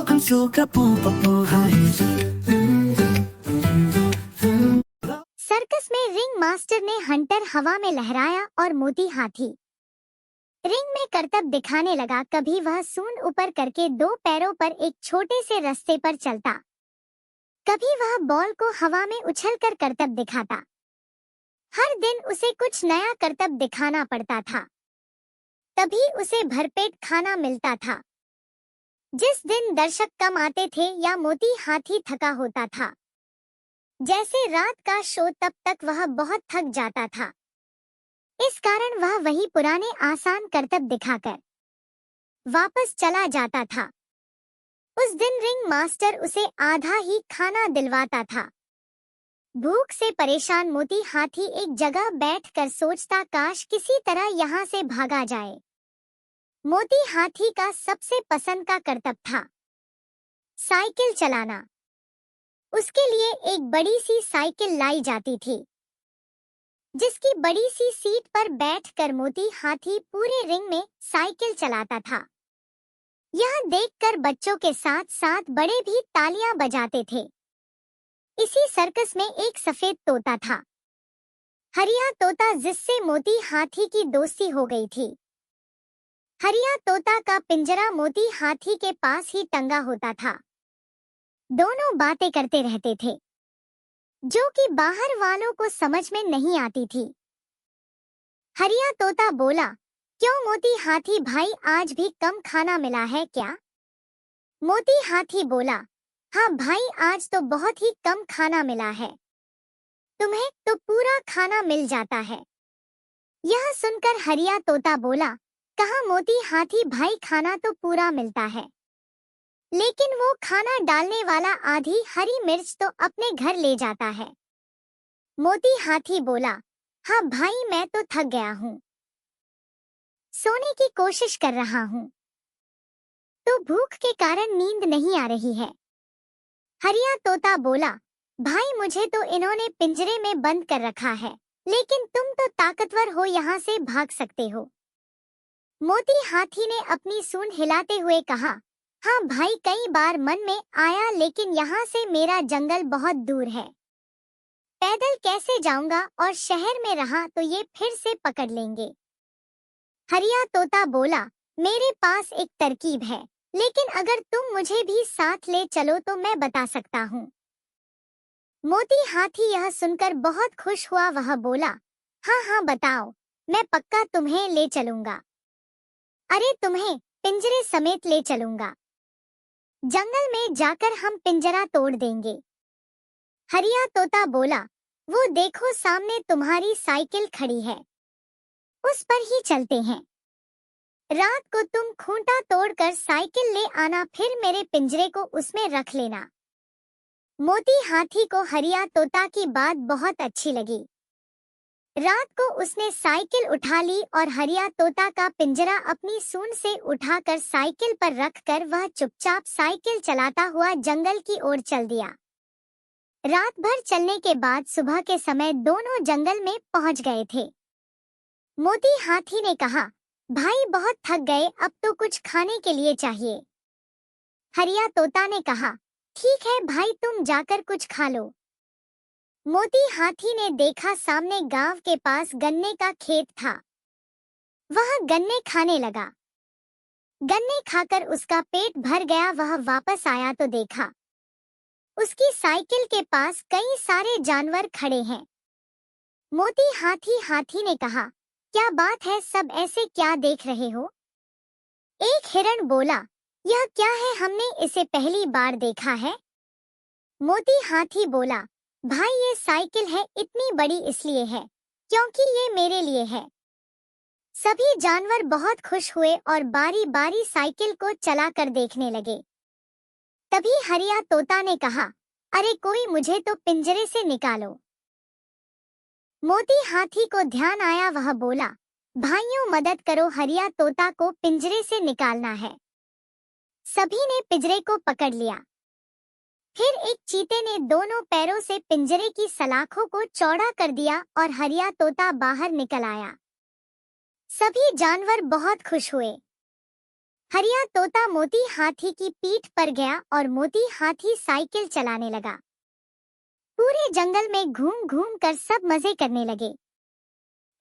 Welcome to Kapoor Heights. Circus में ring master ने Hunter हवा में लहराया और मोती हाथी रिंग में करतब दिखाने लगा। कभी वह सूंड ऊपर करके दो पैरों पर एक छोटे से रास्ते पर चलता, कभी वह बॉल को हवा में उछलकर करतब दिखाता। हर दिन उसे कुछ नया करतब दिखाना पड़ता था, तभी उसे भरपेट खाना मिलता था। जिस दिन दर्शक कम आते थे या मोती हाथी थका होता था, जैसे रात का शो, तब तक वह बहुत थक जाता था। इस कारण वह वही पुराने आसान करतब दिखाकर वापस चला जाता था। उस दिन रिंग मास्टर उसे आधा ही खाना दिलवाता था। भूख से परेशान मोती हाथी एक जगह बैठकर सोचता, काश किसी तरह यहाँ से भागा जाए। मोती हाथी का सबसे पसंद का करतब था साइकिल चलाना। उसके लिए एक बड़ी सी साइकिल लाई जाती थी, जिसकी बड़ी सी सीट पर बैठकर मोती हाथी पूरे रिंग में साइकिल चलाता था। यह देखकर बच्चों के साथ साथ बड़े भी तालियां बजाते थे। इसी सर्कस में एक सफेद तोता था, हरिया तोता, जिससे मोती हाथी की दोस्ती हो गई थी। हरिया तोता का पिंजरा मोती हाथी के पास ही टंगा होता था। दोनों बातें करते रहते थे, जो कि बाहर वालों को समझ में नहीं आती थी। हरिया तोता बोला, क्यों मोती हाथी भाई, आज भी कम खाना मिला है क्या? मोती हाथी बोला, हाँ भाई, आज तो बहुत ही कम खाना मिला है। तुम्हें तो पूरा खाना मिल जाता है। यह सुनकर हरिया तोता बोला, कहाँ मोती हाथी भाई, खाना तो पूरा मिलता है, लेकिन वो खाना डालने वाला आधी हरी मिर्च तो अपने घर ले जाता है। मोती हाथी बोला, हाँ भाई, मैं तो थक गया हूँ, सोने की कोशिश कर रहा हूँ, तो भूख के कारण नींद नहीं आ रही है। हरिया तोता बोला, भाई मुझे तो इन्होंने पिंजरे में बंद कर रखा है, लेकिन तुम तो ताकतवर हो, यहाँ से भाग सकते हो। मोती हाथी ने अपनी सूंड हिलाते हुए कहा, हाँ भाई, कई बार मन में आया, लेकिन यहाँ से मेरा जंगल बहुत दूर है, पैदल कैसे जाऊंगा, और शहर में रहा तो ये फिर से पकड़ लेंगे। हरिया तोता बोला, मेरे पास एक तरकीब है, लेकिन अगर तुम मुझे भी साथ ले चलो तो मैं बता सकता हूँ। मोती हाथी यह सुनकर बहुत खुश हुआ। वह बोला, हाँ हाँ बताओ, मैं पक्का तुम्हें ले चलूंगा। अरे तुम्हें पिंजरे समेत ले चलूंगा। जंगल में जाकर हम पिंजरा तोड़ देंगे। हरिया तोता बोला, वो देखो सामने तुम्हारी साइकिल खड़ी है, उस पर ही चलते हैं। रात को तुम खूंटा तोड़कर साइकिल ले आना, फिर मेरे पिंजरे को उसमें रख लेना। मोती हाथी को हरिया तोता की बात बहुत अच्छी लगी। रात को उसने साइकिल उठा ली और हरिया तोता का पिंजरा अपनी सूंड से उठाकर साइकिल पर रखकर वह चुपचाप साइकिल चलाता हुआ जंगल की ओर चल दिया। रात भर चलने के बाद सुबह के समय दोनों जंगल में पहुंच गए थे। मोती हाथी ने कहा, भाई बहुत थक गए, अब तो कुछ खाने के लिए चाहिए। हरिया तोता ने कहा, ठीक है भाई, तुम जाकर कुछ खा लो। मोती हाथी ने देखा सामने गांव के पास गन्ने का खेत था। वह गन्ने खाने लगा। गन्ने खाकर उसका पेट भर गया। वह वापस आया तो देखा उसकी साइकिल के पास कई सारे जानवर खड़े हैं। मोती हाथी ने कहा, क्या बात है, सब ऐसे क्या देख रहे हो? एक हिरण बोला, यह क्या है, हमने इसे पहली बार देखा है। मोती हाथी बोला, भाई ये साइकिल है, इतनी बड़ी इसलिए है क्योंकि ये मेरे लिए है। सभी जानवर बहुत खुश हुए और बारी बारी साइकिल को चलाकर देखने लगे। तभी हरिया तोता ने कहा, अरे कोई मुझे तो पिंजरे से निकालो। मोती हाथी को ध्यान आया। वह बोला, भाइयों मदद करो, हरिया तोता को पिंजरे से निकालना है। सभी ने पिंजरे को पकड़ लिया। फिर एक चीते ने दोनों पैरों से पिंजरे की सलाखों को चौड़ा कर दिया और हरिया तोता बाहर निकल आया। सभी जानवर बहुत खुश हुए। हरिया तोता मोती हाथी की पीठ पर गया और मोती हाथी साइकिल चलाने लगा। पूरे जंगल में घूम घूम कर सब मजे करने लगे।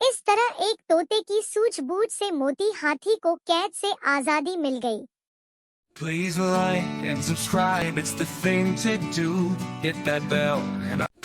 इस तरह एक तोते की सूझबूझ से मोती हाथी को कैद से आजादी मिल गई। Please like and subscribe, it's the thing to do. Hit that bell and